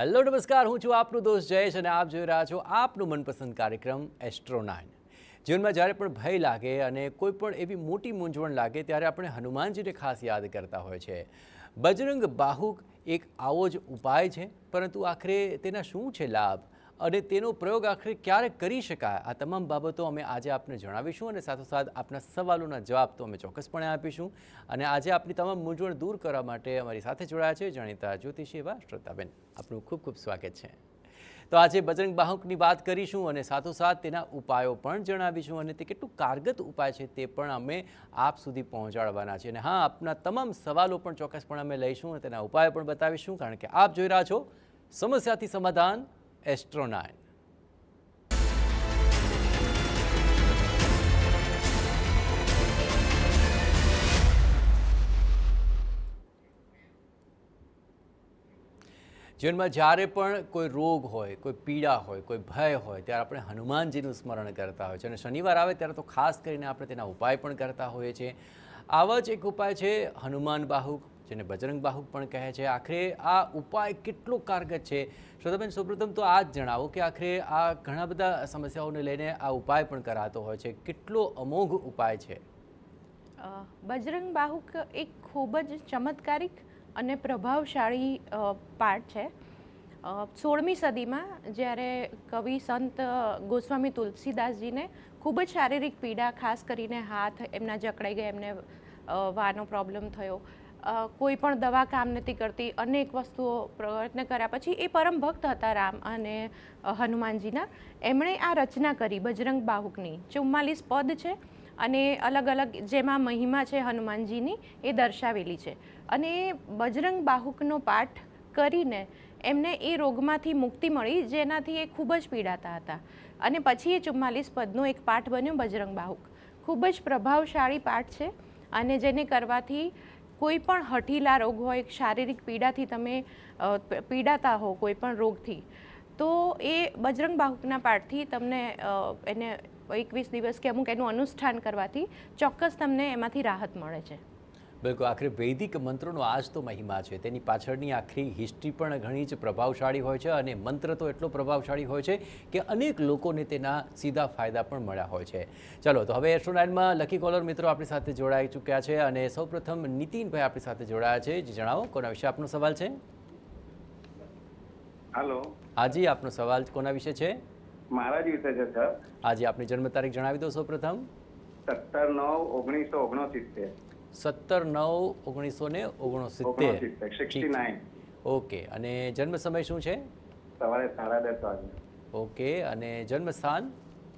Hello નમસ્કાર, હું છું આપનો દોસ્ત જયેશ અને આપ જોઈ રહ્યા છો આપનું મનપસંદ કાર્યક્રમ એસ્ટ્રો 9। જીવનમાં જ્યારે પણ ભય લાગે અને કોઈ પણ એવી મોટી મૂંઝવણ લાગે ત્યારે આપણે હનુમાનજીને ખાસ યાદ કરતા હોય છે। બજરંગ બાહુક એક આવો જ ઉપાય છે, પરંતુ આખરે તેના શું છે લાભ અને તેનો પ્રયોગ આખરે ક્યારે કરી શકાય, આ તમામ બાબતો અમે આજે આપને જણાવીશું અને સાથોસાથ આપના સવાલોના જવાબ તો અમે ચોક્કસપણે આપીશું। અને આજે આપની તમામ મૂંઝવણ દૂર કરવા માટે અમારી સાથે જોડાયા છે જાણીતા જ્યોતિષી એવા શ્રોતાબેન, આપનું ખૂબ ખૂબ સ્વાગત છે। તો આજે બજરંગ બાહુકની વાત કરીશું અને સાથોસાથ તેના ઉપાયો પણ જણાવીશું અને તે કેટલું કારગત ઉપાય છે તે પણ અમે આપ સુધી પહોંચાડવાના છે। અને હા, આપના તમામ સવાલો પણ ચોક્કસપણે અમે લઈશું અને તેના ઉપાયો પણ બતાવીશું, કારણ કે આપ જોઈ રહ્યા છો સમસ્યાથી સમાધાન એસ્ટ્રો 9। જીવનમાં જ્યારે પણ કોઈ રોગ હોય, કોઈ પીડા હોય, કોઈ ભય હોય ત્યારે આપણે હનુમાનજીનું સ્મરણ કરતા હોય છે અને શનિવાર આવે ત્યારે તો ખાસ કરીને આપણે તેના ઉપાય પણ કરતા હોઈએ છીએ। આવા જ એક ઉપાય છે હનુમાન બાહુક, જેને બજરંગ બાહુક પણ કહે છે। આખરે આ ઉપાય કેટલો કારગત છે, શ્રોતાબેન સૌપ્રથમ તો આ જ જણાવો કે આખરે આ ઘણા બધા સમસ્યાઓને લઈને આ ઉપાય પણ કરાતો હોય છે, કેટલો અમોઘ ઉપાય છે? બજરંગ બાહુક એક ખૂબ જ ચમત્કારિક અને પ્રભાવશાળી પાઠ છે। 16મી સદીમાં જ્યારે કવિ સંત ગોસ્વામી તુલસીદાસજીને ખૂબ જ શારીરિક પીડા, ખાસ કરીને હાથ એમના જકડાઈ ગયા, એમને વાનો પ્રોબ્લેમ થયો, કોઈ પણ દવા કામ નથી કરતી, અનેક વસ્તુઓ પ્રયત્ન કર્યા પછી એ પરમ ભક્ત હતા રામ અને હનુમાનજીના, એમણે આ રચના કરી બજરંગ બાહુકની। 44 પદ છે અને અલગ અલગ જેમાં મહિમા છે હનુમાનજીની એ દર્શાવેલી છે। અને બજરંગ બાહુકનો પાઠ કરીને એમને એ રોગમાંથી મુક્તિ મળી જેનાથી એ ખૂબ જ પીડાતા હતા અને પછી એ 44 પદનો એક પાઠ બન્યો બજરંગ બાહુક। ખૂબ જ પ્રભાવશાળી પાઠ છે અને જેને કરવાથી કોઈ પણ હઠીલા રોગ હોય, શારીરિક પીડાથી તમે પીડાતા હો કોઈ પણ રોગથી, તો એ બજરંગ બાહુકના પાઠથી તમને એને 21 દિવસ કે અમુક એનું અનુષ્ઠાન કરવાથી ચોક્કસ તમને એમાંથી રાહત મળે છે। બિલકુલ, આખરે વૈદિક મંત્રોનો આ જ તો મહિમા છે, તેની પાછળની આખરી હિસ્ટ્રી પણ ઘણી જ પ્રભાવશાળી હોય છે અને મંત્ર તો એટલો પ્રભાવશાળી હોય છે કે અનેક લોકોને તેના સીધા ફાયદા પણ મળ્યા હોય છે। ચલો, તો હવે એસ્ટ્રો 9માં લકી કોલર મિત્રો આપણી સાથે જોડાઈ ચૂક્યા છે અને સૌપ્રથમ નીતિનભાઈ આપણી સાથે જોડાયા છે। જે જણાવો, કોના વિશે આપનો સવાલ છે? હેલો, હાજી, આપનો સવાલ કોના વિશે છે? મારા જ વિશે છે સર। હાજી, આપની જન્મ તારીખ જણાવી દો સૌપ્રથમ। 17/9/1969। 17/9/1969, 69। ઓકે। અને જન્મ સમય શું છે? સવારે 10:30 વાગે। ઓકે। અને જન્મ સ્થાન?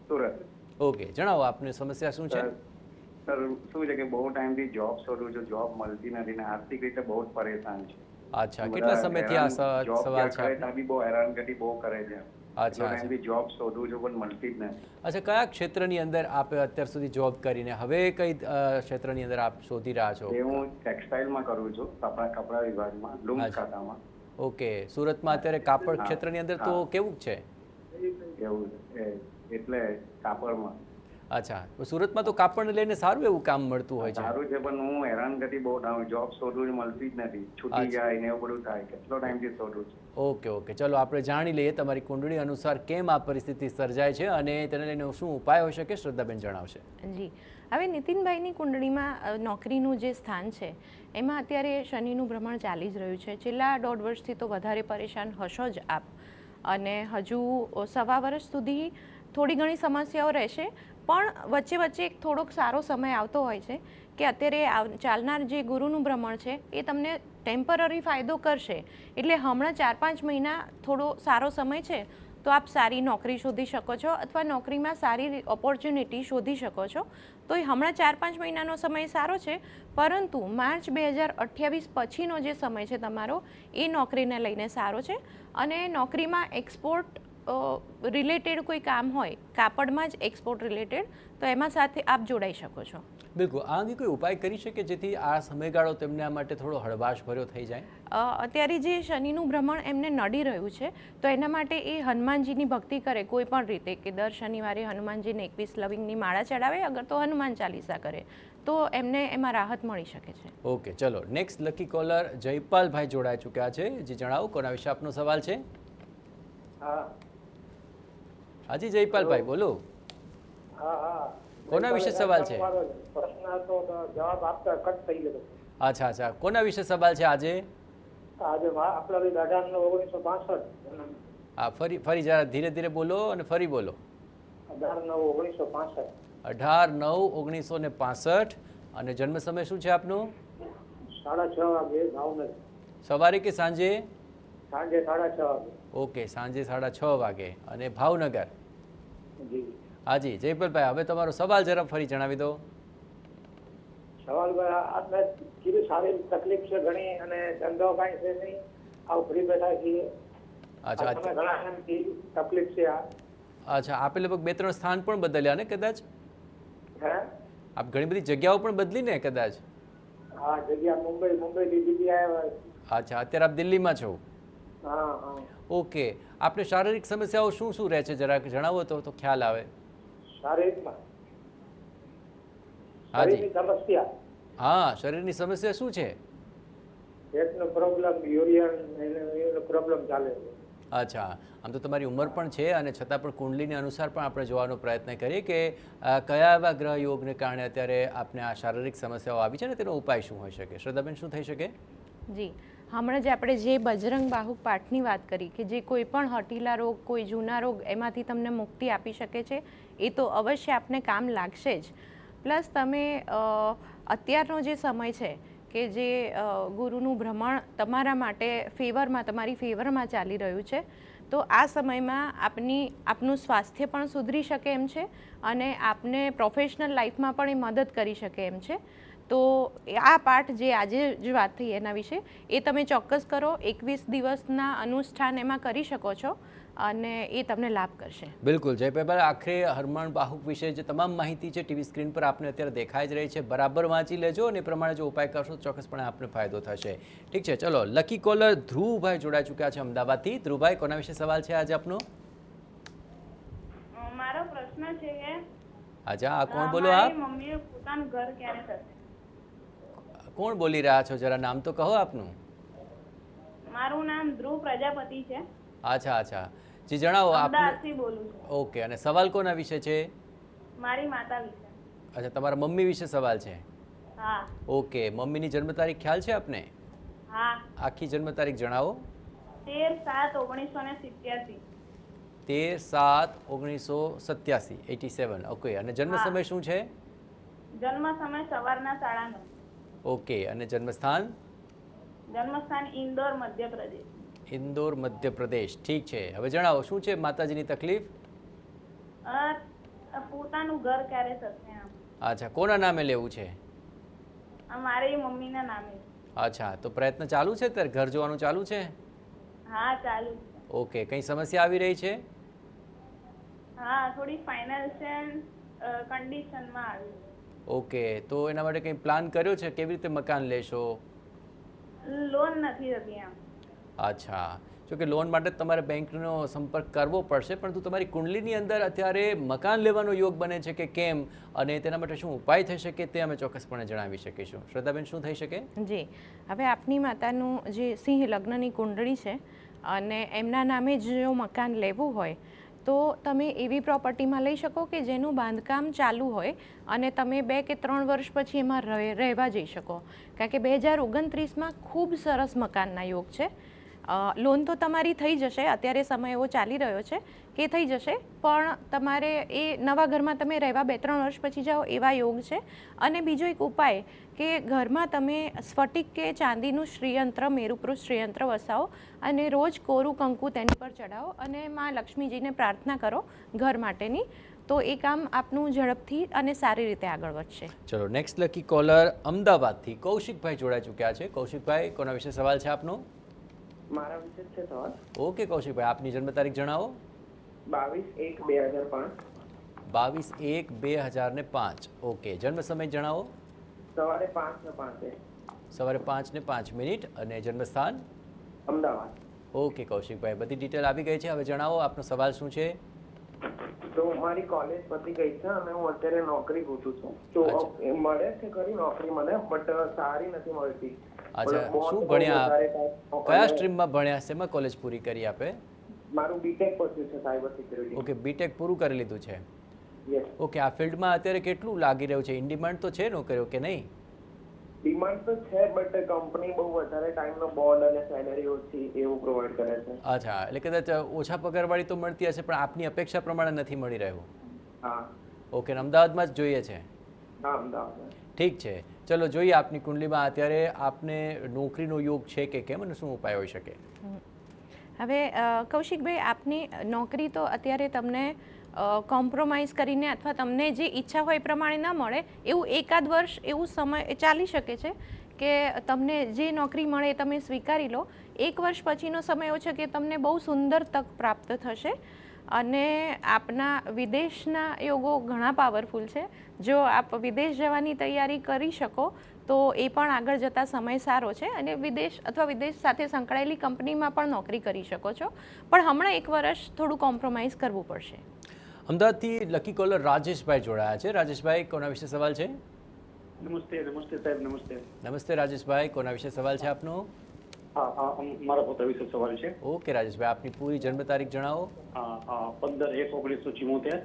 સુરત। ઓકે, જણાવો આપની સમસ્યા શું છે? સર શું છે કે બહુ ટાઈમથી જોબ શોધું છું, જોબ મળતી નથી ને આર્થિક રીતે બહુ જ પરેશાન છું। અચ્છા, કેટલા સમયથી આ સવાલ છે? બી બહુ હેરાનગતિ બહુ કરે છે। અચ્છા, ટાઈમથી જોબ શોધું છું પણ મળતી જ નથી। અચ્છા, કયા ક્ષેત્રની અંદર આપ અત્યાર સુધી જોબ કરીને હવે કઈ ક્ષેત્રની અંદર આપ શોધી રહ્યા છો? હું ટેક્સટાઇલમાં કરું છું, કપડા વિભાગમાં, લૂમ્સ ખાતામાં। ઓકે, સુરતમાં અત્યારે કાપડ ક્ષેત્રની અંદર તો કેવું છે? એવું એટલે કાપડમાં। અચ્છા, સુરતમાં તો કાપડને લઈને સારું એવું કામ મળતું હોય છે? સારું છે, પણ હું હેરાનગતિ બહુ થાઉં, જોબ શોધું મળતી જ નથી, છૂટી જાય ને એવું બધું થાય, કેટલો ટાઈમથી શોધું છું। ઓકે ઓકે, ચલો આપણે જાણી લઈએ તમારી કુંડળી અનુસાર કેમ આ પરિસ્થિતિ સર્જાય છે અને તેને લઈને શું ઉપાય હોઈ શકે, શ્રદ્ધાબેન જણાવશે। જી, હવે નીતિનભાઈની કુંડળીમાં નોકરીનું જે સ્થાન છે એમાં અત્યારે શનિનું ભ્રમણ ચાલી જ રહ્યું છે। છેલ્લા 1.5 વર્ષથી તો વધારે પરેશાન હશો જ આપ, અને હજુ 1.25 વર્ષ સુધી થોડી ઘણી સમસ્યાઓ રહેશે, પણ વચ્ચે વચ્ચે એક થોડોક સારો સમય આવતો હોય છે કે અત્યારે ચાલનાર જે ગુરુનું ભ્રમણ છે એ તમને ટેમ્પરરી ફાયદો કરશે। એટલે હમણાં 4-5 મહિના થોડો સારો સમય છે, તો આપ સારી નોકરી શોધી શકો છો અથવા નોકરીમાં સારી ઓપોર્ચ્યુનિટી શોધી શકો છો। તો એ હમણાં 4-5 મહિનાનો સમય સારો છે, પરંતુ માર્ચ 2028 પછીનો જે સમય છે તમારો એ નોકરીને લઈને સારો છે। અને નોકરીમાં એક્સપોર્ટ રિલેટેડ કોઈ કામ હોય, કાપડમાં જ એક્સપોર્ટ રિલેટેડ, તો એમાં સાથે આપ જોડાઈ શકો છો। બિલકુલ, આ અંગે કોઈ ઉપાય કરી શકે જેથી આ સમયગાળો તેમને આ માટે થોડો હળવાશ ભર્યો થઈ જાય? અત્યારે જે શનિનું ભ્રમણ એમને નડી રહ્યું છે તો એના માટે એ હનુમાનજીની ભક્તિ કરે કોઈ પણ રીતે, કે દર શનિવારે હનુમાનજીને 21 લવિંગની માળા ચડાવે, અગર તો હનુમાન ચાલીસા કરે તો એમને એમાં રાહત મળી શકે છે. ઓકે, ચલો નેક્સ્ટ લકી કોલર જયપાલભાઈ જોડાઈ ચૂક્યા છે. જી જણાવો, કોના વિશે આપનો સવાલ છે? હા હાજી જયપાલભાઈ બોલો, હા હા કોના વિશે સવાલ છે? તમારો પ્રશ્ન હતો તો જવાબ આપતા કટ થઈ ગયો. અચ્છા અચ્છા, કોના વિશે સવાલ છે આજે? આજે આપણા 18/9/1965 હા, ફરી જરા ધીરે ધીરે બોલો અને ફરી બોલો. 18/9/1965 18/9/1965. અને જન્મ સમય શું છે આપનો? 6:30 વાગે ભાવનગર. સવારે કે સાંજે? સાંજે 6:30 વાગે. ઓકે, સાંજે 6:30 વાગે અને ભાવનગર. જી હાજી જયપાલભાઈ, હવે તમારો સવાલ જરા ફરી જણાવી દો. સવાલ આપણે કીધું સારી તકલીફ છે ઘણી અને ધંધો કાંઈ છે નહીં, આવું ફ્રી બેઠા છીએ. અચ્છા તમે ઘણા એમથી તકલીફ છે આ. અચ્છા, આપે લગભગ 2-3 સ્થાન પણ બદલ્યા ને કદાચ? હે આપ ઘણી બધી જગ્યાઓ પણ બદલી ને કદાચ? હા, જગ્યા મુંબઈથી બીજી આવ્યા. અચ્છા, અત્યારે આપ દિલ્હીમાં છો? હા હા. ઓકે, આપને શારીરિક સમસ્યાઓ શું શું રહે છે જરાક જણાવો તો ખ્યાલ આવે. શારીરિકમાં હાજી, શરીરની સમસ્યા, હા, શરીરની સમસ્યા શું છે? પેટનો પ્રોબ્લેમ, યુરિયન પ્રોબ્લેમ ચાલે છે. અચ્છા, આમ તો તમારી ઉંમર પણ છે અને છતાં પણ કુંડલીને અનુસાર પણ આપણે જોવાનો પ્રયત્ન કરીએ કે કયા એવા ગ્રહ યોગને કારણે અત્યારે આપને આ શારીરિક સમસ્યાઓ આવી છે ને તેનો ઉપાય શું હોઈ શકે? શ્રદ્ધાબેન, શું થઈ શકે? જી, હમણાં જ આપણે જે બજરંગ બાહુક પાઠની વાત કરી કે જે કોઈ પણ હઠીલા રોગ, કોઈ જૂના રોગ એમાંથી તમને મુક્તિ આપી શકે છે, એ તો અવશ્ય આપને કામ લાગશે જ. પ્લસ તમે અત્યારનો જે સમય છે કે જે ગુરુનું ભ્રમણ તમારા માટે ફેવરમાં, તમારી ફેવરમાં ચાલી રહ્યું છે, તો આ સમયમાં આપનું સ્વાસ્થ્ય પણ સુધરી શકે એમ છે અને આપને પ્રોફેશનલ લાઈફમાં પણ એ મદદ કરી શકે એમ છે. તો આ પાઠ જે આજે જ વાત થઈ એના વિશે, એ તમે ચોક્કસ કરો. 21 દિવસના અનુષ્ઠાન એમાં કરી શકો છો અને એ તમને લાભ કરશે. બિલકુલ જયપાલભાઈ, આખરે હનુમાન બાહુક વિશે જે તમામ માહિતી છે ટીવી સ્ક્રીન પર આપને અત્યારે દેખાઈ જ રહી છે, બરાબર વાંચી લેજો અને એ પ્રમાણે જો ઉપાય કરશો તો ચોક્કસપણે આપને ફાયદો થશે. ઠીક છે, ચલો લકી કોલર ધ્રુવભાઈ જોડાઈ ચૂક્યા છે અમદાવાદથી. ધ્રુવભાઈ, કોના વિશે સવાલ છે આજે આપનો? મારો પ્રશ્ન છે કે અચ્છા, આ કોણ બોલો આપ? મમ્મીએ પોતાનું ઘર ક્યારે થશે? કોણ બોલી રહ્યા છો? જરા નામ તો કહો આપનું. મારું નામ ધ્રુવ પ્રજાપતિ છે. અચ્છા અચ્છા, જી જણાવો આપને. અમદાવાદથી બોલું છું. ઓકે, અને સવાલ કોના વિશે છે? મારી માતા વિશે. અચ્છા, તમારા મમ્મી વિશે સવાલ છે? હા. ઓકે, મમ્મીની જન્મ તારીખ ખ્યાલ છે આપને? હા. આખી જન્મ તારીખ જણાવો. 13/7/1987. 13/7/1987, 87. ઓકે, અને જન્મ હા. સમય શું છે? જન્મ સમય સવારના 9:30. ઓકે, અને જન્મસ્થાન? જન્મસ્થાન ઇન્દોર, મધ્યપ્રદેશ. ઇન્દોર, મધ્યપ્રદેશ. ઠીક છે, હવે જણાવો શું છે માતાજીની તકલીફ? પોતાનું ઘર ક્યારે થશે આમ? અચ્છા, કોના નામે લેવું છે? મારી મમ્મીના નામે. અચ્છા, તો પ્રયત્ન ચાલુ છે ત્યારે ઘર જોવાનું ચાલુ છે? હા, ચાલુ છે. ઓકે, કઈ સમસ્યા આવી રહી છે? હા, થોડી ફાઇનાન્શિયલ કન્ડિશનમાં આવી. ઓકે, તો એના માટે કંઈ પ્લાન કર્યો છે? કેવી રીતે મકાન લેશો? લોન નથી થતી આમ. અચ્છા, જો કે લોન માટે તમારે બેંકનો સંપર્ક કરવો પડશે, પરંતુ તમારી કુંડલીની અંદર અત્યારે મકાન લેવાનો યોગ બને છે કે કેમ, અને તેના માટે શું ઉપાય થઈ શકે તે અમે ચોક્કસપણે જણાવી શકીશું. શ્રદ્ધાબેન, શું થઈ શકે? જી, હવે આપની માતાનું જે સિંહ લગ્નની કુંડળી છે અને એમના નામે જો મકાન લેવું હોય તો તમે એવી પ્રોપર્ટીમાં લઈ શકો કે જેનું બાંધકામ ચાલુ હોય અને તમે 2 કે 3 વર્ષ પછી એમાં રહેવા જઈ શકો. કારણ કે 2029માં ખૂબ સરસ મકાનના યોગ છે. લોન તો તમારી થઈ જશે, અત્યારે સમય એવો ચાલી રહ્યો છે કે થઈ જશે, પણ તમારે એ નવા ઘરમાં તમે રહેવા 2-3 વર્ષ પછી જાઓ એવા યોગ છે. અને બીજો એક ઉપાય કે ઘરમાં તમે સ્ફટિક કે ચાંદીનું શ્રીયંત્ર, મેરુપુરુષ શ્રીયંત્ર વસાવો અને રોજ કોરું કંકુ તેની પર ચડાવો અને માં લક્ષ્મીજીને પ્રાર્થના કરો ઘર માટેની, તો એ કામ આપનું ઝડપથી અને સારી રીતે આગળ વધશે. ચલો નેક્સ્ટ લકી કોલર અમદાવાદથી કૌશિકભાઈ જોડાઈ ચૂક્યા છે. કૌશિકભાઈ, કોના વિશે સવાલ છે આપનો? મારા વિશે છે સવાલ. ઓકે કૌશિકભાઈ, આપની જન્મ તારીખ જણાવો. 22/1/2005. 22/1/2005. ઓકે, જન્મ સમય જણાવો. સવારે 5:05 સવારે 5:05 અને જન્મસ્થાન અમદાવાદ. ઓકે કૌશિકભાઈ, બધી ડિટેલ આવી ગઈ છે. હવે જણાવો આપનો સવાલ શું છે. તો મારી કોલેજ પતી ગઈ છે અને હું અત્યારે નોકરી ગોતું છું. તો એ મળે છે ખરી નોકરી મને, બટ સારી નથી મળતી. અચ્છા, શું ભણ્યા આપ? કયા સ્ટ્રીમમાં ભણ્યા? શેમાં કોલેજ પૂરી કરી આપે? મારું બીટેક પત્યું છે સાયબર સિક્યુરિટી. ઓકે, બીટેક પૂરું કરી લીધું છે. યસ. ઓકે, આ ફિલ્ડમાં અત્યારે કેટલું લાગી રહ્યું છે? ઇન ડિમાન્ડ તો છે નોકરીઓ કે નહીં? ડિમાન્ડ તો છે, બટ કંપની બહુ વધારે ટાઈમનો બોન્ડ અને સેલેરી ઓછી એવું પ્રોવાઈડ કરે છે. અચ્છા, એટલે કદાચ ઓછા પગારવાળી તો મળતી હશે, પણ આપની અપેક્ષા પ્રમાણે નથી મળી રહ્યું. હા. ઓકે, અમદાવાદમાં જ જોઈએ છે. હા, અમદાવાદ. ઠીક છે, ચલો જોઈએ આપની કુંડલીમાં અત્યારે આપને નોકરીનો યોગ છે કે કેમ અને શું ઉપાય હોઈ શકે. હવે કૌશિકભાઈ, આપની નોકરી તો અત્યારે તમને કોમ્પ્રોમાઇઝ કરીને અથવા તમને જે ઈચ્છા હોય એ પ્રમાણે ન મળે એવું એકાદ વર્ષ એવું સમય ચાલી શકે છે કે તમને જે નોકરી મળે એ તમે સ્વીકારી લો. 1 વર્ષ પછીનો સમય એવો છે કે તમને બહુ સુંદર તક પ્રાપ્ત થશે અને આપના વિદેશના યોગો ઘણા પાવરફુલ છે. જો આપ વિદેશ જવાની તૈયારી કરી શકો તો એ પણ આગળ જતા સમય સારો છે અને વિદેશ અથવા વિદેશ સાથે સંકળાયેલી કંપનીમાં પણ નોકરી કરી શકો છો, પણ હમણાં 1 વર્ષ થોડું કોમ્પ્રોમાઇઝ કરવું પડશે. અમદાવાદથી લકી કોલર રાજેશભાઈ જોડાયા છે. રાજેશભાઈ, કોના વિશે સવાલ છે? નમસ્તે સાહેબ. નમસ્તે. નમસ્તે રાજેશભાઈ, કોના વિશે સવાલ છે આપનો? હા, મારા પોતા વિશે સવાલ છે. ઓકે રાજેશભાઈ, આપની પૂરી જન્મ તારીખ જણાવો. 15/1/1974.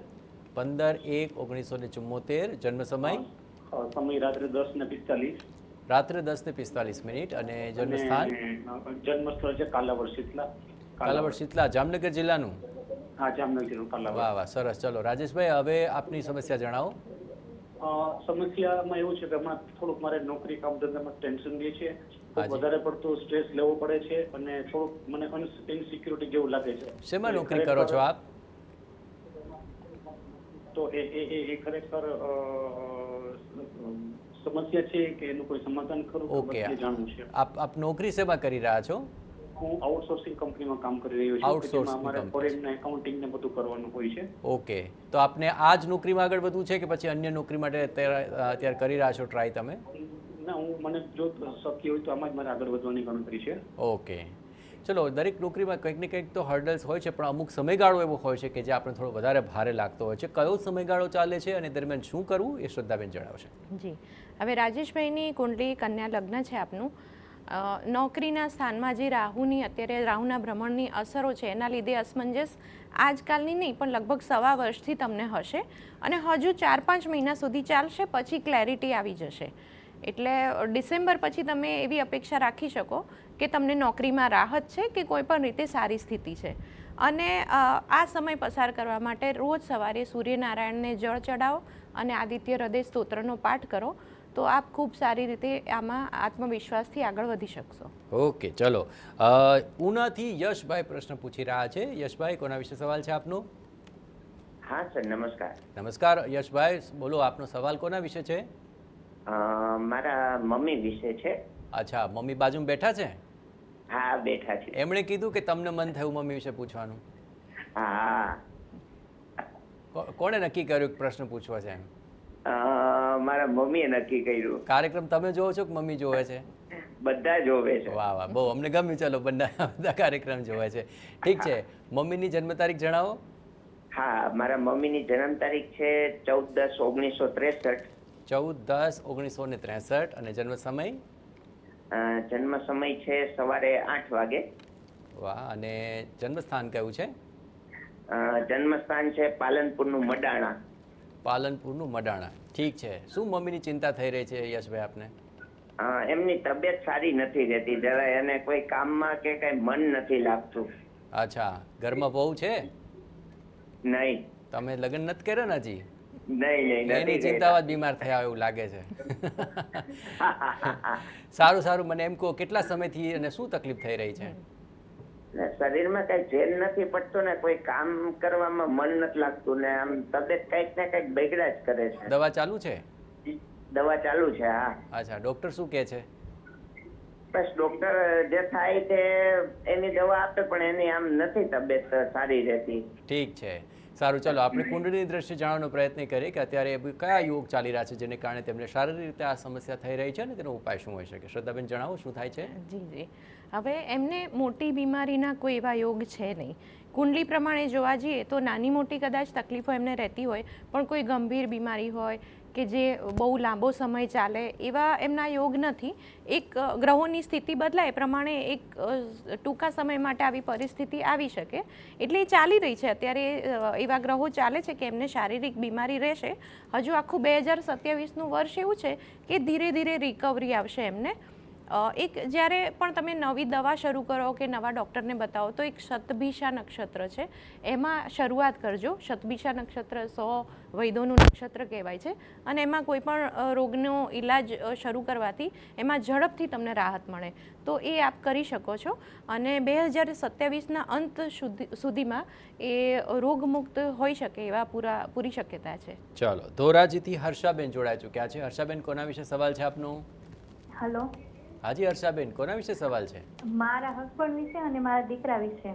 15/1/1974. જન્મ સમય? સમય રાત્રે 10:45. રાત્રે 10:45 અને જન્મસ્થાન? જન્મસ્થળ છે કાલાવડ શીતલા. કાલાવડ શીતલા, જામનગર જિલ્લાનું? હા, જામનગર જિલ્લાનું કાલાવડ. વાહ વાહ, સરસ. ચલો રાજેશભાઈ, હવે આપની સમસ્યા જણાવો. સમસ્યામાં એવું છે કે હમણાં થોડુંક મારે નોકરી કામ ધંધામાં ટેન્શન રહે છે, હાજી. વધારે પડતું સ્ટ્રેસ લેવો પડે છે અને થોડુંક મને ઇનસિક્યુરિટી જેવું લાગે છે. શેમાં નોકરી કરો છો આપ? તો એ ખરેખર સમસ્યા છે કે એનું કોઈ સમાધાન ખરું? ઓકે, જાણવું છે. આપ નોકરી શેમાં કરી રહ્યા છો? હું આઉટસોર્સિંગ કંપનીમાં કામ કરી રહ્યો છું. આઉટસોર્સિંગ અમારે કંપની. ફોરેનના એકાઉન્ટિંગ ને બધું કરવાનું હોય છે. ઓકે, તો આપને આ જ નોકરીમાં આગળ વધવું છે કે પછી અન્ય નોકરી માટે અત્યારે કરી રહ્યા છો ટ્રાય તમે? ના, મને જો શક્ય હોય તો આમાં જ મારે આગળ વધવાની ગણતરી છે. ઓકે, ચલો, દરેક નોકરીમાં કંઈક ને કંઈક તો હર્ડલ્સ હોય છે, પણ અમુક સમયગાળો એવો હોય છે કે જે આપણે થોડો વધારે ભારે લાગતો હોય છે. કયો સમયગાળો ચાલે છે અને દરમિયાન શું કરવું એ શ્રદ્ધાબેન જણાવશે. જી, હવે રાજેશભાઈની કુંડલી કન્યા લગ્ન છે આપનું. નોકરીના સ્થાનમાં જે રાહુની અત્યારે રાહુના ભ્રમણની અસરો છે એના લીધે અસમંજસ આજકાલની નહીં પણ લગભગ 1.25 વર્ષથી તમને હશે અને હજુ 4-5 મહિના સુધી ચાલશે, પછી ક્લેરિટી આવી જશે. એટલે ડિસેમ્બર પછી તમે એવી અપેક્ષા રાખી શકો કે તમને નોકરીમાં રાહત છે કે કોઈ પણ રીતે સારી સ્થિતિ છે. અને આ સમય પસાર કરવા માટે રોજ સવારે સૂર્યનારાયણને જળ ચડાવો અને આદિત્ય હૃદય સ્તોત્રનો પાઠ કરો તો આપ ખૂબ સારી રીતે આમાં આત્મવિશ્વાસથી આગળ વધી શકશો. ઓકે, ચલો, ઉનાથી યશભાઈ પ્રશ્ન પૂછી રહ્યા છે. યશભાઈ, કોના વિશે સવાલ છે આપનો? હા સર, નમસ્કાર. નમસ્કાર યશભાઈ, બોલો આપનો સવાલ કોના વિશે છે? મારા મમ્મી વિશે છે. અચ્છા, મમ્મી બાજુમાં બેઠા છે? હા, બેઠા છે. એમણે કીધું કે તમને મન થયું મમ્મી વિશે પૂછવાનું? હા. કોણે નક્કી કર્યું કે પ્રશ્ન પૂછવા છે એમ? મારા મમ્મીએ નક્કી કર્યું. કાર્યક્રમ તમે જોવો છો કે મમ્મી જોવે છે? બધા જોવે છે. વાહ વાહ, બહુ અમને ગમ્યું. ચલો, બધા કાર્યક્રમ જોવે છે. ઠીક છે, મમ્મીની જન્મ તારીખ જણાવો. હા, મારા મમ્મીની જન્મ તારીખ છે 14/10/1963. 14/10/1963 અને જન્મ સમય? જન્મ સમય છે સવારે 8 વાગે. વાહ, અને જન્મસ્થાન કયું છે? જન્મસ્થાન છે પાલનપુરનું મડાણા. પાલનપુરનું મડાણા. ઠીક છે, શું મમ્મીની ચિંતા થઈ રહી છે યશભાઈ આપને? એમની તબિયત સારી નથી રહેતી, જરા એને કોઈ કામમાં કે કઈ મન નથી લાગતું. અચ્છા, ઘરમાં બહુ છે? નહીં. તમે લગ્ન નથી કર્યા ને હજી? નહીં. એની ચિંતામાં જ બીમાર થયા એવું લાગે છે. સારું, મને એમ કહો, કેટલા સમયથી અને શું તકલીફ થઈ રહી છે? શરીરમાં કઈ ઝેર નથી પડતો ને કોઈ કામ કરવામાં મન નથી લાગતું ને આમ તબિયત કઈક ને કઈક બગડ્યા જ કરે છે. દવા ચાલુ છે? દવા ચાલુ છે. હા. અચ્છા, ડોક્ટર શું કહે છે? બસ ડોક્ટર જે થાય તે એની દવા આપે પણ એની આમ નથી તબિયત સારી રહેતી. ઠીક છે, સારું, ચાલો આપણે કુંડળીની દ્રષ્ટિએ જાણવાનો પ્રયત્ન કરીએ કે અત્યારે કયા યોગ ચાલી રહ્યા છે જેને કારણે તેમને શારીરિક રીતે આ સમસ્યા થઈ રહી છે અને તેનો ઉપાય શું હોઈ શકે. શ્રદ્ધાબેન જણાવો શું થાય છે. જી હવે એમને મોટી બીમારીના કોઈ એવા યોગ છે નહીં. કુંડલી પ્રમાણે જોવા જઈએ તો નાની મોટી કદાચ તકલીફો એમને રહેતી હોય, પણ કોઈ ગંભીર બીમારી હોય કે જે બહુ લાંબો સમય ચાલે એવા એમના યોગ નથી. એક ગ્રહોની સ્થિતિ બદલાય પ્રમાણે એક ટૂંકા સમય માટે આવી પરિસ્થિતિ આવી શકે, એટલે એ ચાલી રહી છે અત્યારે. એવા ગ્રહો ચાલે છે કે એમને શારીરિક બીમારી રહેશે. હજુ આખું 2027નું વર્ષ એવું છે કે ધીરે ધીરે રિકવરી આવશે એમને. એક જ્યારે પણ તમે નવી દવા શરૂ કરો કે નવા ડૉક્ટરને બતાવો તો એક શતભિષા નક્ષત્ર છે, એમાં શરૂઆત કરજો. શતભિષા નક્ષત્ર 100 વૈદોનું નક્ષત્ર કહેવાય છે અને એમાં કોઈ પણ રોગનો ઈલાજ શરૂ કરવાથી એમાં ઝડપથી તમને રાહત મળે, તો એ આપ કરી શકો છો. અને 2027ના અંત સુધીમાં એ રોગમુક્ત હોઈ શકે એવા પૂરી શક્યતા છે. ચાલો, ધોરાજીથી હર્ષાબેન જોડાઈ ચૂક્યા છે. હર્ષાબેન, કોના વિશે સવાલ છે આપનો? હેલો. હાજી હર્ષાબેન, કોના વિશે સવાલ છે? મારા હસબન્ડ વિશે અને મારા દીકરા વિશે.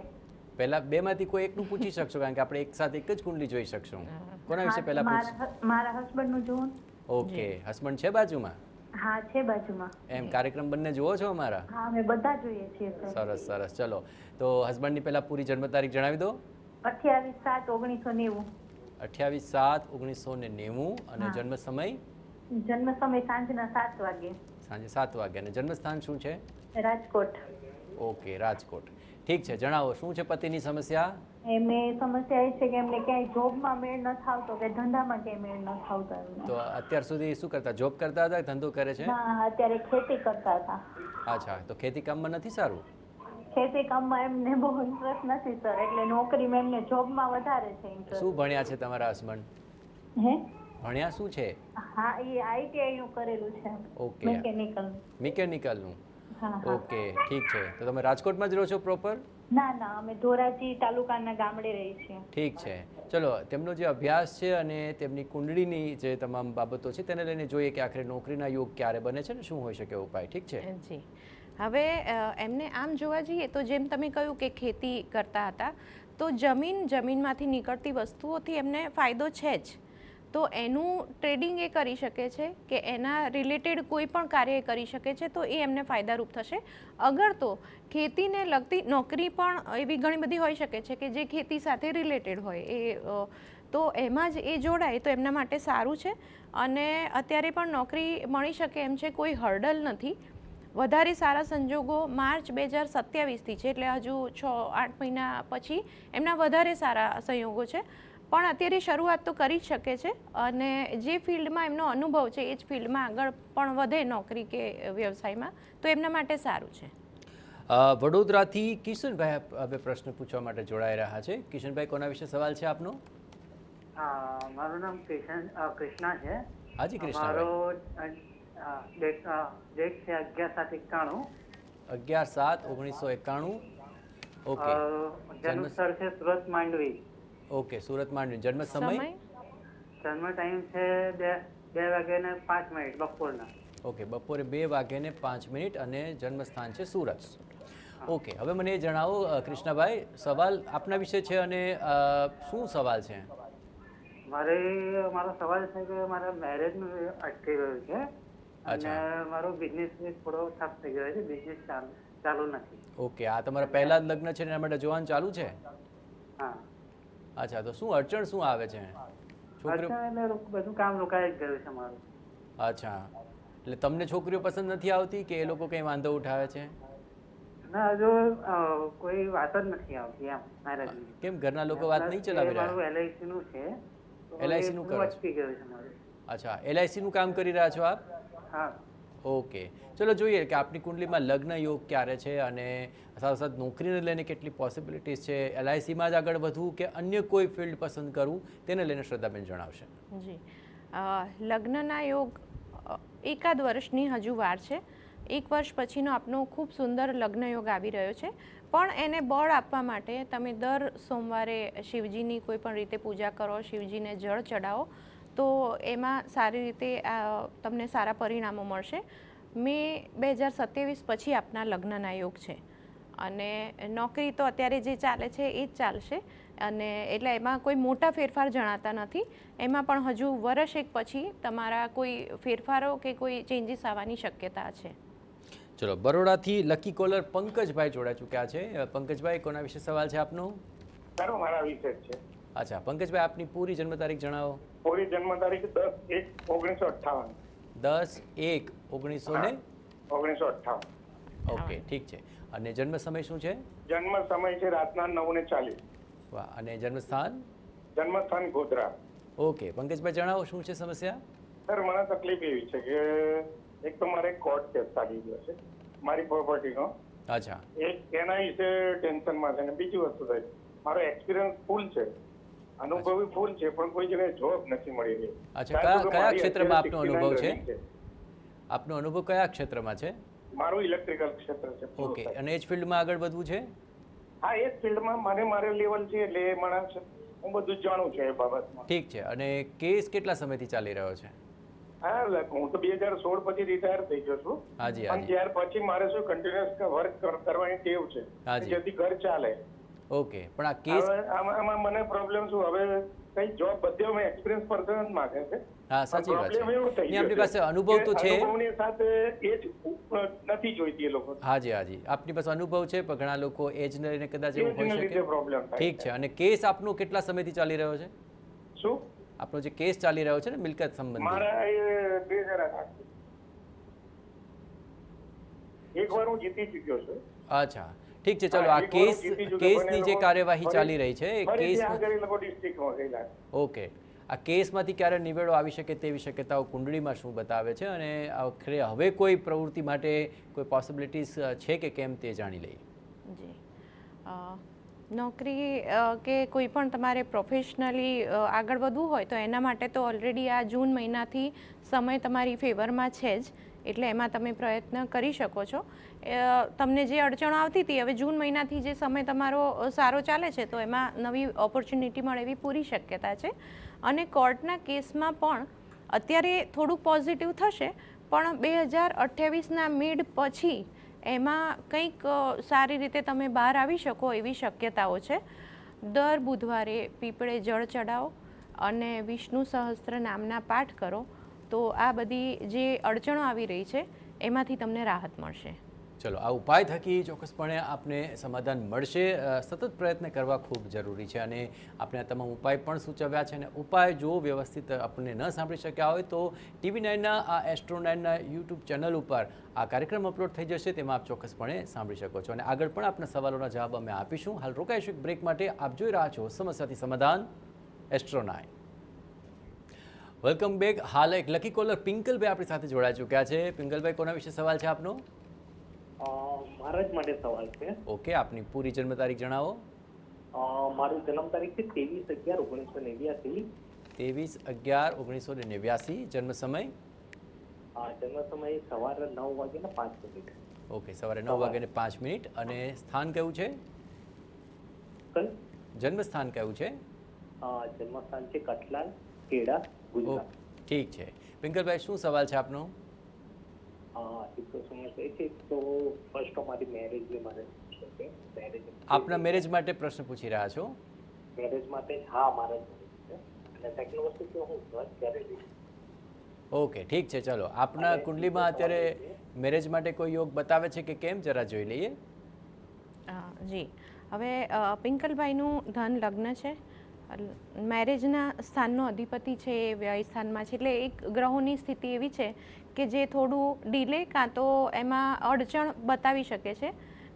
પહેલા બેમાંથી કોઈ એકનું પૂછી શકશો, કારણ કે આપણે એક સાથે એક જ કુંડલી જોઈ શકશું. કોના વિશે પહેલા મારા હસબન્ડનું જુઓ. ઓકે, હસબન્ડ છે બાજુમાં? હા, છે બાજુમાં. એમ કાર્યક્રમ બંને જુઓ છો અમારા? હા, અમે બધા જોઈએ છીએ. સરસ સરસ. ચલો, તો હસબન્ડની પહેલા પૂરી જન્મ તારીખ જણાવી દો. 28/7/1990. 28/7/1990. અને જન્મ સમય? જન્મ સમય સાંજના 7 વાગે. સાંજે 7 વાગે. અને જન્મસ્થાન શું છે? રાજકોટ. ઓકે, રાજકોટ. ઠીક છે, જણાવો શું છે પતિની સમસ્યા? એમને સમસ્યા એ છે કે એમને ક્યાંય જોબમાં મેળ ન આવતો કે ધંધામાં ક્યાંય મેળ ન આવતો એમને. તો અત્યાર સુધી શું કરતા? જોબ કરતા હતા કે ધંધો કરે છે? ના, અત્યારે ખેતી કરતા હતા. અચ્છા, તો ખેતી કામમાં નથી સારું? ખેતી કામમાં એમને બહુ ઇન્ટરેસ્ટ નથી સર, એટલે નોકરીમાં એમને જોબમાં વધારે છે ઇન્ટરેસ્ટ. શું ભણ્યા છે તમારા હસબન્ડ? હે? ભણ્યા શું છે? હા, એ આઈટીઆઈ નું કરેલું છે. Okay, mechanical. નું. ઓકે, ઠીક છે. તો તમે રાજકોટમાં જ રહો છો પ્રોપર? ના, અમે ધોરાજી તાલુકાના ગામડે રહી છીએ. ઠીક છે, ચલો તેમનો જે અભ્યાસ છે અને તેમની કુંડળીની જે તમામ બાબતો છે તેને લઈને જોઈએ કે આખરે નોકરીના યોગ ક્યારે બને છે ને શું હોઈ શકે ઉપાય. ઠીક છે જી. હવે એમને આમ જોવા જઈએ તો જેમ તમે કહ્યું કે ખેતી કરતા હતા, તો જમીનમાંથી નીકળતી વસ્તુઓથી એમને ફાયદો છે જ. તો એનું ટ્રેડિંગ એ કરી શકે છે કે એના રિલેટેડ કોઈ પણ કાર્ય એ કરી શકે છે, તો એ એમને ફાયદારૂપ થશે. અગર તો ખેતીને લગતી નોકરી પણ એવી ઘણી બધી હોઈ શકે છે કે જે ખેતી સાથે રિલેટેડ હોય, તો એમાં જ એ જોડાય તો એમના માટે સારું છે. અને અત્યારે પણ નોકરી મળી શકે એમ છે, કોઈ હર્ડલ નથી. વધારે સારા સંજોગો માર્ચ 2027થી છે, એટલે હજુ 6-8 મહિના પછી એમના વધારે સારા સંયોગો છે. પણ અત્યારે શરૂઆત તો કરી જ શકે છે અને જે ફિલ્ડમાં એમનો અનુભવ છે એ જ ફિલ્ડમાં આગળ પણ વધે નોકરી કે વ્યવસાયમાં, તો એમના માટે સારું છે. વડોદરાથી કિશનભાઈ હવે પ્રશ્ન પૂછવા માટે જોડાઈ રહ્યા છે. કિશનભાઈ, કોના વિશે સવાલ છે આપનો? મારું નામ કૃષ્ણા છે. હાજી કૃષ્ણા. મારો ડેટ છે 11/7/91. 11/7/1991. ઓકે. જન્મસ્થળ છે સુરત માંડવી. ઓકે, સુરત માંડવી. જન્મ સમય? જન્મ ટાઈમ છે 2:05 બપોરના. ઓકે, બપોરે 2:05 અને જન્મસ્થાન છે સુરત. ઓકે, હવે મને એ જણાવો કૃષ્ણાભાઈ, સવાલ આપના વિશે છે અને શું સવાલ છે? મારો સવાલ છે કે મારા મેરેજનું અટકી ગયું છે અને મારો બિઝનેસ થોડો ઠપ થઈ ગયો છે, બિઝનેસ ચાલુ નથી. ઓકે, આ તમારા પહેલા જ લગ્ન છે એના માટે જોવાનું ચાલુ છે? હા. અચ્છા, તો શું અડચણ શું આવે છે? બધું કામ રોકાઈ જ ગયું છે મારું. અચ્છા, એટલે તમને છોકરીઓ પસંદ નથી આવતી કે એ લોકો કઈ વાંધો ઉઠાવે છે? ના, હજુ કોઈ વાત જ નથી આવતી એમ મેરેજની. કેમ, ઘરના લોકો વાત નહીં ચલાવી રહ્યા? મારું LIC નું છે. LIC નું કરો? અટકી ગયું છે મારું. અચ્છા, LIC નું કામ કરી રહ્યા છો આપ? હા. ઓકે, ચલો જોઈએ કે આપની કુંડલીમાં લગ્ન યોગ ક્યારે છે અને સાથે નોકરીને લઈને કેટલી પોસિબિલિટીઝ છે, LICમાં જ આગળ વધવું કે અન્ય કોઈ ફિલ્ડ પસંદ કરવું, તેને લઈને શ્રદ્ધાબેન જણાવશે. જી, લગ્નના યોગ એકાદ વર્ષની હજુ વાર છે. 1 વર્ષ પછીનો આપનો ખૂબ સુંદર લગ્ન યોગ આવી રહ્યો છે. પણ એને બળ આપવા માટે તમે દર સોમવારે શિવજીની કોઈ પણ રીતે પૂજા કરો, શિવજીને જળ ચડાવો, તો એમાં સારી રીતે તમને સારા પરિણામો મળશે. મે 2027 પછી આપના લગ્નના યોગ છે અને નોકરી તો અત્યારે જે ચાલે છે એ જ ચાલશે. અને એટલે એમાં કોઈ મોટા ફેરફાર જણાતા નથી. એમાં પણ હજુ વર્ષ એક પછી તમારા કોઈ ફેરફારો કે કોઈ ચેન્જીસ આવવાની શક્યતા છે. ચલો, બરોડાથી લકી કોલર પંકજભાઈ જોડાઈ ચૂક્યા છે. પંકજભાઈ, કોના વિશે સવાલ છે આપનો? સારું, મારા વિશે જ છે. અચ્છા પંકજભાઈ, આપની પૂરી જન્મ તારીખ જણાવો. પૂરી જન્મ તારીખ 10/1/1958. 10/1/1958. ઓકે, ઠીક છે. અને જન્મ સમય શું છે? જન્મ સમય છે રાતના 9:40. વાહ. અને જન્મ સ્થાન? જન્મ સ્થાન ગોધરા. ઓકે પંકજભાઈ, જણાવો શું છે સમસ્યા? સર, મને તકલીફ એવી છે કે એક તો મારે કોર્ટ કેસ ચાલી ગયો છે મારી પ્રોપર્ટીનો. અચ્છા. એક એના વિશે ટેન્શનમાં છે, અને બીજી વસ્તુ થાય, મારો એક્સપિરિયન્સ ફૂલ છે, અનુભવી ફૂલ છે, પણ કોઈ જગ્યાએ જોબ નથી મળી રહી. અચ્છા, કયા ક્ષેત્રમાં આપનો અનુભવ છે? આપનો અનુભવ કયા ક્ષેત્રમાં છે? મારું ઇલેક્ટ્રિકલ ક્ષેત્ર છે. ઓકે. અને એ જ ફિલ્ડમાં આગળ વધવું છે? હા, એ જ ફિલ્ડમાં મારે લેવલ છે, એટલે એ માણસ હું બધું જ જાણું છું એ બાબતમાં. ઠીક છે. અને કેસ કેટલા સમયથી ચાલી રહ્યો છે? હા, હું તો 2016 પછી રિટાયર થઈ ગયો છું. હાજી. પણ ત્યાર પછી મારે શું કન્ટિન્યુઅસ વર્ક કરવાની ટેવ છે, જેથી ઘર ચાલે. ઓકે. પણ આ કેસ આમાં મને પ્રોબ્લેમ શું, હવે કઈ જોબ બધે અમે એક્સપિરિયન્સ પર્સન જ માંગે છે. હા, સાચી વાત છે. પ્રોબ્લેમ એવું થઈ ગયો આપની પાસે અનુભવ તો છે, અનુભવની સાથે એજ નથી જોઈતી એ લોકો. હાજી હાજી, આપની પાસે અનુભવ છે, પણ ઘણા લોકો એજ ને લઈને કદાચ એવું હોઈ શકે. પ્રોબ્લેમ થાય. ઠીક છે. અને કેસ આપનો કેટલા સમયથી ચાલી રહ્યો છે? શું આપનો જે કેસ ચાલી રહ્યો છે ને મિલકત સંબંધી? મારા 2008 એકવાર હું જીતી ચૂક્યો છું. અચ્છા, ઠીક છે. ચલો, આ કેસની જે કાર્યવાહી ચાલી રહી છે એ કેસ. ઓકે. આ કેસમાંથી ક્યારે નિવેડો આવી શકે તેવી શક્યતાઓ કુંડળીમાં શું બતાવે છે, અને આખરે હવે કોઈ પ્રવૃત્તિ માટે કોઈ પોસિબિલિટીઝ છે કે કેમ તે જાણી લઈએ. જી, નોકરી કે કોઈ પણ તમારે પ્રોફેશનલી આગળ વધવું હોય તો એના માટે તો ઓલરેડી આ જૂન મહિનાથી સમય તમારી ફેવરમાં છે જ, એટલે એમાં તમે પ્રયત્ન કરી શકો છો. તમને જે અડચણો આવતી હતી, હવે જૂન મહિનાથી જે સમય તમારો સારો ચાલે છે તો એમાં નવી ઓપોર્ચ્યુનિટી મળે એવી પૂરી શક્યતા છે. અને કોર્ટના કેસમાં પણ અત્યારે થોડુંક પોઝિટિવ થશે, પણ 2028ના મિડ પછી એમાં કંઈક સારી રીતે તમે બહાર આવી શકો એવી શક્યતાઓ છે. દર બુધવારે પીપળે જળ ચડાવો અને વિષ્ણુ સહસ્ત્ર નામના પાઠ કરો તો આ બધી જે અડચણો આવી રહી છે એમાંથી તમને રાહત મળશે. ચલો, આ ઉપાય થકી ચોક્કસપણે આપને સમાધાન મળશે. સતત પ્રયત્ન કરવા ખૂબ જરૂરી છે, અને આપણે આ તમામ ઉપાય પણ સૂચવ્યા છે. અને ઉપાય જો વ્યવસ્થિત આપણને ન સાંભળી શક્યા હોય તો TV9ના આ એસ્ટ્રો9ના યુટ્યુબ ચેનલ ઉપર આ કાર્યક્રમ અપલોડ થઈ જશે, તેમાં આપ ચોક્કસપણે સાંભળી શકો છો. અને આગળ પણ આપના સવાલોના જવાબ અમે આપીશું. હાલ રોકાઈશું બ્રેક માટે. આપ જોઈ રહ્યા છો સમસ્યાથી સમાધાન, એસ્ટ્રો9. Welcome back. હાલ એક લકી કોલર પિંકલભાઈ આપણી સાથે જોડાઈ ચૂક્યા છે. પિંકલભાઈ, કોના વિશે સવાલ છે આપનો? મારા જ માટે સવાલ છે. ઓકે. આપની પૂરી જન્મ તારીખ જણાવો. મારું જન્મ તારીખ છે 23/11/1989. 23/11/1989. જન્મ સમય? જન્મ સમય સવારે 9:05. ઓકે, સવારે 9:05. અને સ્થાન કયું છે? જન્મ સ્થાન કયું છે? જન્મ સ્થાન છે કઠલાલ, ખેડા, ગુજરાત. ઠીક છે. પિંકલભાઈ, શું સવાલ છે આપનો? આપના મેરેજ માટે પ્રશ્ન પૂછી રહ્યા છો? મેરેજ માટે? હા, મારા જ છે. અને સેકન્ડ વસ્તુ કે હું ઘર ક્યારે લઈશ? ઓકે, ઠીક છે. ચલો, આપના કુંડલીમાં અત્યારે મેરેજ માટે કોઈ યોગ બતાવે છે કે કેમ, જરા જોઈ લઈએ. જી, હવે પિંકલભાઈનું ધન લગ્ન છે, મેરેજના સ્થાનનો અધિપતિ છે એ વ્યય સ્થાનમાં છે, એટલે એક ગ્રહોની સ્થિતિ એવી છે કે જે થોડું ડીલે કાં તો એમાં અડચણ બતાવી શકે છે,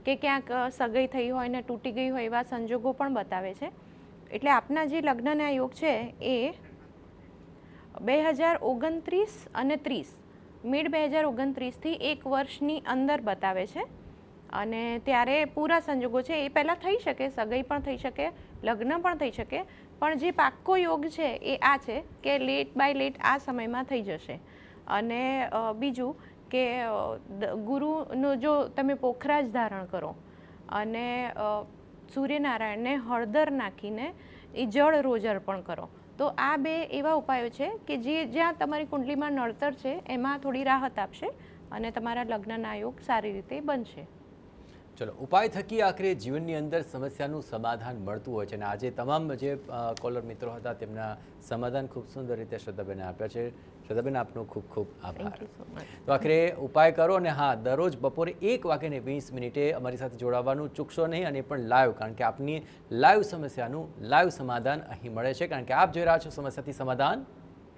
કે ક્યાંક સગાઈ થઈ હોય ને તૂટી ગઈ હોય એવા સંજોગો પણ બતાવે છે. એટલે આપના જે લગ્નના યોગ છે એ 2029 અને 30, મિડ 2029થી 1 વર્ષની અંદર બતાવે છે. અને ત્યારે પૂરા સંજોગો છે એ પહેલાં થઈ શકે, સગાઈ પણ થઈ શકે, લગ્ન પણ થઈ શકે, પણ જે પાક્કો યોગ છે એ આ છે કે લેટ બાય લેટ આ સમયમાં થઈ જશે. અને બીજું કે ગુરુનો જો તમે પોખરાજ ધારણ કરો અને સૂર્યનારાયણને હળદર નાખીને એ જળ રોજ અર્પણ કરો તો આ બે એવા ઉપાયો છે કે જે જ્યાં તમારી કુંડલીમાં નડતર છે એમાં થોડી રાહત આપશે અને તમારા લગ્નના યોગ સારી રીતે બનશે. ચલો, ઉપાય થકી આખરે જીવનની અંદર સમસ્યાનું સમાધાન મળતું હોય છે અને આજે તમામ જે કોલર મિત્રો હતા તેમના સમાધાન ખૂબ સુંદર રીતે શ્રદ્ધાબેને આપ્યા છે. શ્રદ્ધાબેન, આપનો ખૂબ ખૂબ આભાર. તો આખરે ઉપાય કરો અને હા, દરરોજ બપોરે 1:20 અમારી સાથે જોડાવાનું ચૂકશો નહીં, અને પણ લાઈવ, કારણ કે આપની લાઈવ સમસ્યાનું લાઈવ સમાધાન અહીં મળે છે, કારણ કે આપ જોઈ રહ્યા છો સમસ્યાથી સમાધાન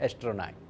એસ્ટ્રો 9.